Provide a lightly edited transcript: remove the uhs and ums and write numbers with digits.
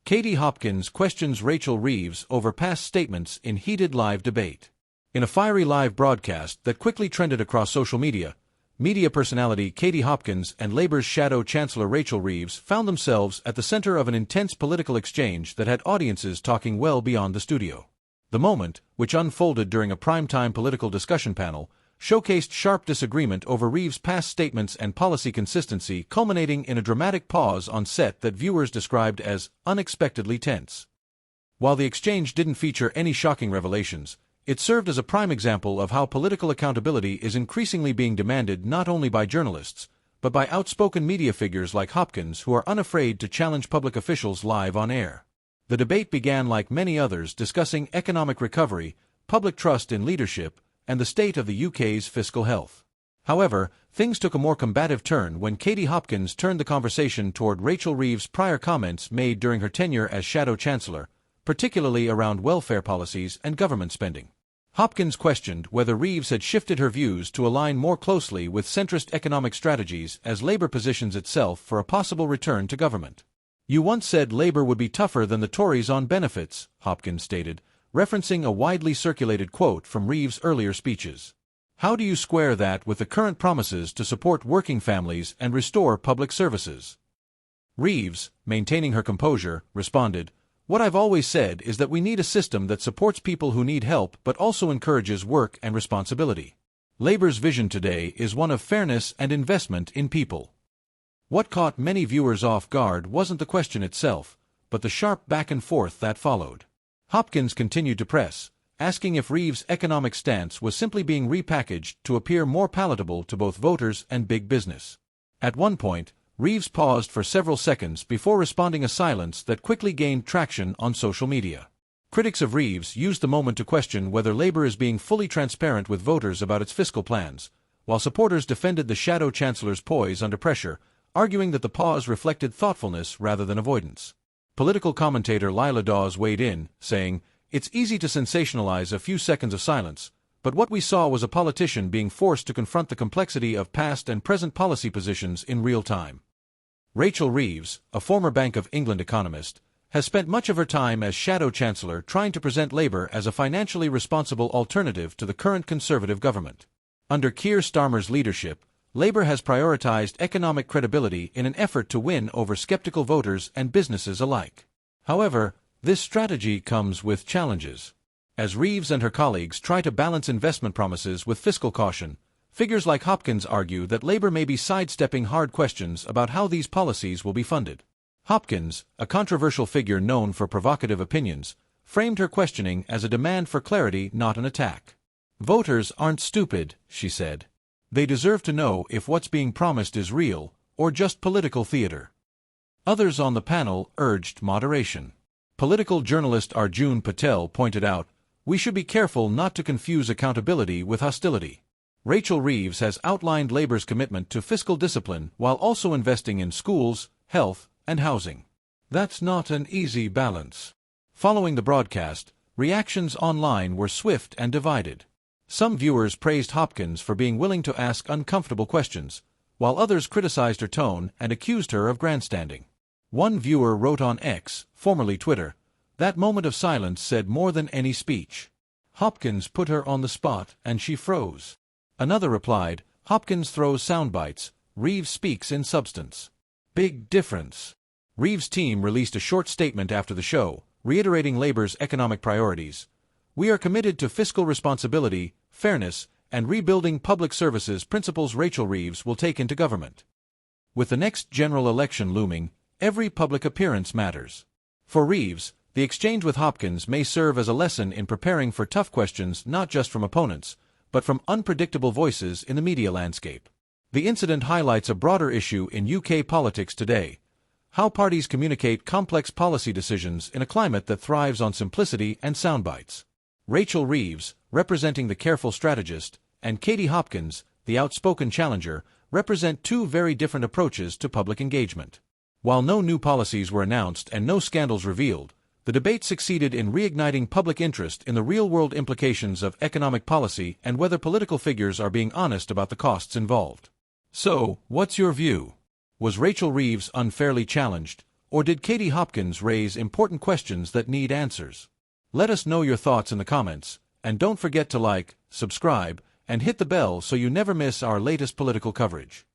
Katie Hopkins questions Rachel Reeves over past statements in heated live debate. In a fiery live broadcast that quickly trended across social media, media personality Katie Hopkins and Labour's shadow chancellor Rachel Reeves found themselves at the center of an intense political exchange that had audiences talking well beyond the studio. The moment, which unfolded during a primetime political discussion panel, showcased sharp disagreement over Reeves' past statements and policy consistency, culminating in a dramatic pause on set that viewers described as unexpectedly tense. While the exchange didn't feature any shocking revelations, it served as a prime example of how political accountability is increasingly being demanded not only by journalists, but by outspoken media figures like Hopkins who are unafraid to challenge public officials live on air. The debate began like many others, discussing economic recovery, public trust in leadership, and the state of the UK's fiscal health. However, things took a more combative turn when Katie Hopkins turned the conversation toward Rachel Reeves' prior comments made during her tenure as Shadow Chancellor, particularly around welfare policies and government spending. Hopkins questioned whether Reeves had shifted her views to align more closely with centrist economic strategies as Labour positions itself for a possible return to government. "You once said Labour would be tougher than the Tories on benefits," Hopkins stated, referencing a widely circulated quote from Reeves' earlier speeches. "How do you square that with the current promises to support working families and restore public services?" Reeves, maintaining her composure, responded, "What I've always said is that we need a system that supports people who need help but also encourages work and responsibility. Labour's vision today is one of fairness and investment in people." What caught many viewers off guard wasn't the question itself, but the sharp back and forth that followed. Hopkins continued to press, asking if Reeves' economic stance was simply being repackaged to appear more palatable to both voters and big business. At one point, Reeves paused for several seconds before responding, a silence that quickly gained traction on social media. Critics of Reeves used the moment to question whether Labour is being fully transparent with voters about its fiscal plans, while supporters defended the Shadow Chancellor's poise under pressure, arguing that the pause reflected thoughtfulness rather than avoidance. Political commentator Lila Dawes weighed in, saying, "It's easy to sensationalize a few seconds of silence, but what we saw was a politician being forced to confront the complexity of past and present policy positions in real time." Rachel Reeves, a former Bank of England economist, has spent much of her time as Shadow Chancellor trying to present Labour as a financially responsible alternative to the current Conservative government. Under Keir Starmer's leadership, Labour has prioritized economic credibility in an effort to win over skeptical voters and businesses alike. However, this strategy comes with challenges. As Reeves and her colleagues try to balance investment promises with fiscal caution, figures like Hopkins argue that Labour may be sidestepping hard questions about how these policies will be funded. Hopkins, a controversial figure known for provocative opinions, framed her questioning as a demand for clarity, not an attack. "Voters aren't stupid," she said. "They deserve to know if what's being promised is real, or just political theater." Others on the panel urged moderation. Political journalist Arjun Patel pointed out, "We should be careful not to confuse accountability with hostility." Rachel Reeves has outlined Labour's commitment to fiscal discipline while also investing in schools, health, and housing. That's not an easy balance. Following the broadcast, reactions online were swift and divided. Some viewers praised Hopkins for being willing to ask uncomfortable questions, while others criticized her tone and accused her of grandstanding. One viewer wrote on X, formerly Twitter, "That moment of silence said more than any speech. Hopkins put her on the spot and she froze." Another replied, "Hopkins throws soundbites, Reeves speaks in substance. Big difference." Reeves' team released a short statement after the show, reiterating Labour's economic priorities. "We are committed to fiscal responsibility, fairness, and rebuilding public services, principles Rachel Reeves will take into government." With the next general election looming, every public appearance matters. For Reeves, the exchange with Hopkins may serve as a lesson in preparing for tough questions not just from opponents, but from unpredictable voices in the media landscape. The incident highlights a broader issue in UK politics today: how parties communicate complex policy decisions in a climate that thrives on simplicity and soundbites. Rachel Reeves, representing the careful strategist, and Katie Hopkins, the outspoken challenger, represent two very different approaches to public engagement. While no new policies were announced and no scandals revealed, the debate succeeded in reigniting public interest in the real-world implications of economic policy and whether political figures are being honest about the costs involved. So, what's your view? Was Rachel Reeves unfairly challenged, Or did Katie Hopkins raise important questions that need answers? Let us know your thoughts in the comments, and don't forget to like, subscribe, and hit the bell so you never miss our latest political coverage.